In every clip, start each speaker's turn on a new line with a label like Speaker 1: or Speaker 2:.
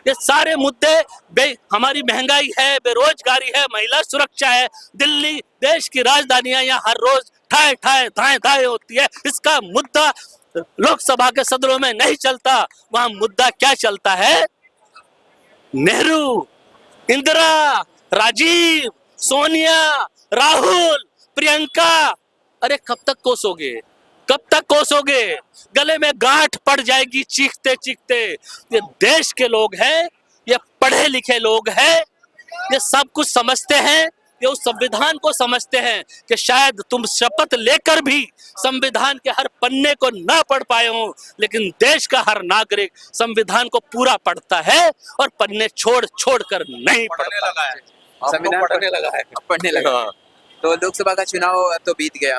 Speaker 1: ये सारे मुद्दे हमारी महंगाई है, बेरोजगारी है, महिला सुरक्षा है, दिल्ली देश की राजधानियां यहाँ हर रोज ठाए ठाए धाए धाए होती है, इसका मुद्दा लोकसभा के सदनों में नहीं चलता। वहां मुद्दा क्या चलता है? नेहरू, इंदिरा, राजीव, सोनिया, राहुल, प्रियंका। अरे कब तक कोसोगे, कब तक कोसोगे? गले में गांठ पड़ जाएगी चीखते चीखते। ये देश के लोग हैं, ये पढ़े लिखे लोग हैं, ये सब कुछ समझते हैं, ये उस संविधान को समझते हैं कि शायद तुम शपथ लेकर भी संविधान के हर पन्ने को ना पढ़ पाए हो, लेकिन देश का हर नागरिक संविधान को पूरा पढ़ता है और पन्ने छोड़ छोड़ कर नहीं पढ़ता है।
Speaker 2: संविधान पढ़ने लगा है, पढ़ने लगा। तो लोकसभा का चुनाव तो बीत गया,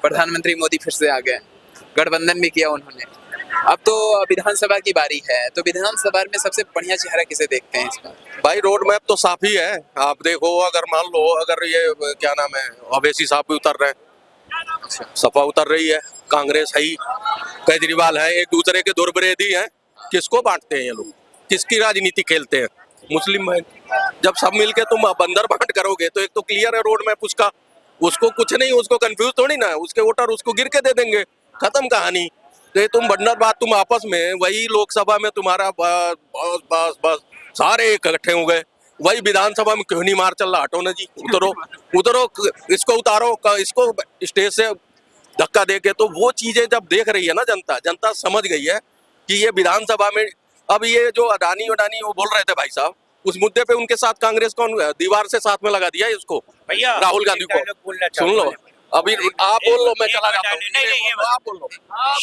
Speaker 2: प्रधानमंत्री मोदी फिर से आ गए, गठबंधन भी किया उन्होंने। अब तो विधानसभा की बारी है, तो विधानसभा में सबसे बढ़िया चेहरा किसे देखते हैं इसका?
Speaker 3: भाई रोड मैप तो साफ ही है। आप देखो, अगर मान लो अगर ये क्या नाम है, अवैसी साहब भी उतर रहे हैं, सपा उतर रही है, कांग्रेस है ही, केजरीवाल है, एक दूसरे के दुर्बरेदी हैं। किसको बांटते हैं ये लोग? किसकी राजनीति खेलते हैं? मुस्लिम है। जब सब मिलके तुम बंदर बांट करोगे तो एक तो क्लियर है रोड मैप उसका, उसको कुछ नहीं, उसको कंफ्यूज थोड़ी ना है, उसके वोटर उसको गिर के दे देंगे, खत्म कहानी। तो तुम बंदर बात तुम आपस में, वही लोकसभा में तुम्हारा बस बस बस बस सारे इकट्ठे हो गए, वही विधानसभा में क्यों नहीं मार चल रहा? हटो ना जी, उतरो उतरो, इसको उतारो, इसको स्टेज से धक्का दे के। तो वो चीजें जब देख रही है ना जनता, जनता समझ गई है कि ये विधानसभा में अब ये जो अडानी वो बोल रहे थे भाई साहब, उस मुद्दे पे उनके साथ कांग्रेस को दीवार से साथ में लगा दिया है इसको,
Speaker 4: भैया
Speaker 3: राहुल गांधी को। सुन लो, अभी आप बोल लो, मैं चला जाता हूँ।
Speaker 4: नहीं,
Speaker 3: आप बोल लो।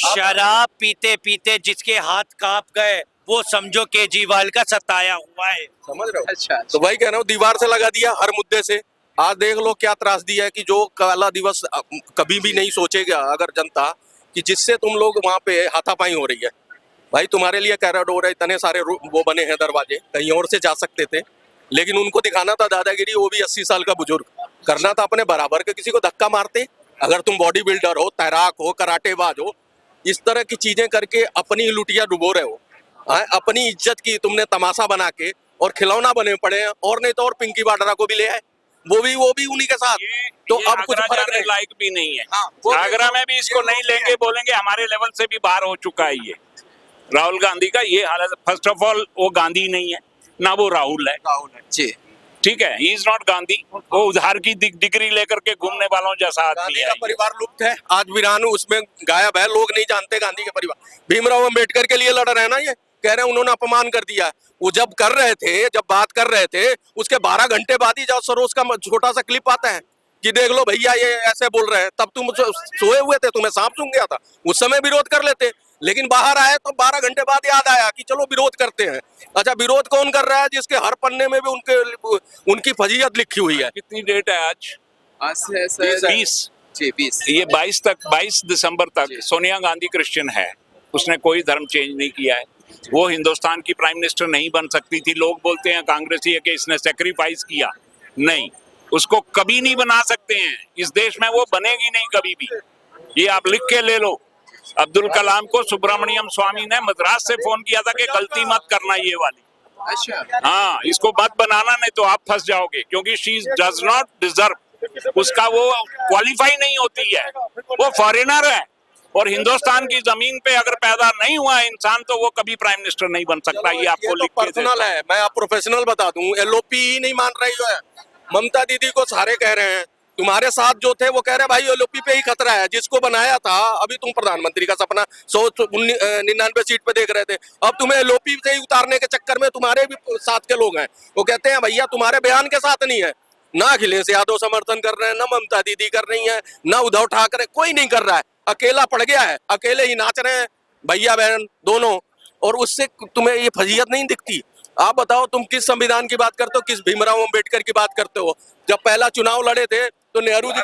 Speaker 4: शराब पीते पीते जिसके हाथ कांप गए वो समझो केजरीवाल का सताया हुआ है।
Speaker 3: समझ रहे हो?
Speaker 2: अच्छा,
Speaker 3: तो वही कह रहा हूँ, दीवार से लगा दिया हर मुद्दे से। आज देख लो क्या त्रासदी है कि जो काला दिवस कभी भी नहीं सोचेगा अगर जनता, कि जिससे तुम लोग वहाँ पे हाथापाई हो रही है। भाई तुम्हारे लिए कैराडोर है, इतने सारे वो बने हैं दरवाजे, कहीं और से जा सकते थे, लेकिन उनको दिखाना था दादागिरी, वो भी 80 साल का बुजुर्ग। करना था अपने बराबर के किसी को धक्का मारते। अगर तुम बॉडी बिल्डर हो, तैराक हो, कराटेबाज हो, इस तरह की चीजें करके अपनी लुटिया डुबो रहे हो। अपनी इज्जत की तुमने तमाशा बना के और खिलौना बने पड़े हैं। और नहीं तो और पिंकी वाड्रा को भी ले आए, वो भी उन्हीं के साथ। तो अब कुछ फर्क नहीं,
Speaker 4: लायक भी नहीं है।
Speaker 3: हाँ,
Speaker 4: आगरा में भी इसको नहीं लेंगे, बोलेंगे हमारे लेवल से भी बाहर हो चुका है ये राहुल गांधी का ये हालत। फर्स्ट ऑफ ऑल वो गांधी नहीं है ना, वो राहुल है
Speaker 2: जी,
Speaker 4: ठीक है, ही इज नॉट गांधी। वो उधार की डिग्री लेकर के घूमने वालों जैसा आदमी
Speaker 3: गांधी
Speaker 4: है।
Speaker 3: का परिवार लुप्त है, आज वीरान उसमें गायब है, लोग नहीं जानते गांधी के परिवार। भीमराव अम्बेडकर के लिए लड़ रहे हैं ना, ये कह रहे हैं उन्होंने अपमान कर दिया। वो जब कर रहे थे, जब बात कर रहे थे, उसके 12 घंटे बाद ही जब सरोज का छोटा सा क्लिप आता है कि देख लो भैया ये ऐसे बोल रहे हैं, तब तुम सोए हुए थे, तुम्हें सांप सूंघ गया था, उस समय विरोध कर लेते। लेकिन बाहर आए तो 12 घंटे बाद याद आया कि चलो विरोध करते हैं। अच्छा, विरोध कौन कर रहा है? जिसके हर पन्ने में भी उनकी फजीयत लिखी हुई है।
Speaker 4: कितनी डेट है आज?
Speaker 2: आज से सर
Speaker 4: 20
Speaker 2: जी 20
Speaker 4: ये 22 दिसंबर तक सोनिया गांधी क्रिश्चियन है, उसने कोई धर्म चेंज नहीं किया है। वो हिंदुस्तान की प्राइम मिनिस्टर नहीं बन सकती थी। लोग बोलते हैं कांग्रेसी है कि इसने सेक्रीफाइस किया, नहीं, उसको कभी नहीं बना सकते हैं इस देश में, वो बनेगी नहीं कभी भी। ये आप लिख के ले लो। अब्दुल कलाम को सुब्रमण्यम स्वामी ने मद्रास से फोन किया था कि गलती मत करना ये वाली।
Speaker 2: अच्छा,
Speaker 4: हाँ, इसको मत बनाना, नहीं तो आप फंस जाओगे, क्योंकि शी डज नॉट डिजर्व, उसका वो क्वालिफाई नहीं होती है, वो फॉरेनर है। और हिंदुस्तान की जमीन पे अगर पैदा नहीं हुआ इंसान तो वो कभी प्राइम मिनिस्टर नहीं बन सकता। ये आपको लिख के
Speaker 3: पर्सनल है, मैं आप प्रोफेशनल बता दूं, एलओपी ही नहीं मान रही है। ममता दीदी को सारे कह रहे हैं, तुम्हारे साथ जो थे वो कह रहे हैं भाई एलओपी पे ही खतरा है। जिसको बनाया था, अभी तुम प्रधानमंत्री का सपना 199 सीट पे देख रहे थे, अब तुम्हें एलओपी से ही उतारने के चक्कर में तुम्हारे भी साथ के लोग हैं, वो कहते हैं भैया तुम्हारे बयान के साथ नहीं है। ना अखिलेश यादव समर्थन कर रहे हैं, ना ममता दीदी कर रही है, ना उद्धव ठाकरे, कोई नहीं कर रहा है। अकेला पड़ गया है, अकेले ही नाच रहे हैं भैया बहन दोनों। और उससे तुम्हें ये फजीयत नहीं दिखती? आप बताओ, तुम किस संविधान की बात करते हो, किस भीमराव अम्बेडकर की बात करते हो? जब पहला चुनाव लड़े थे तो नेहरू जी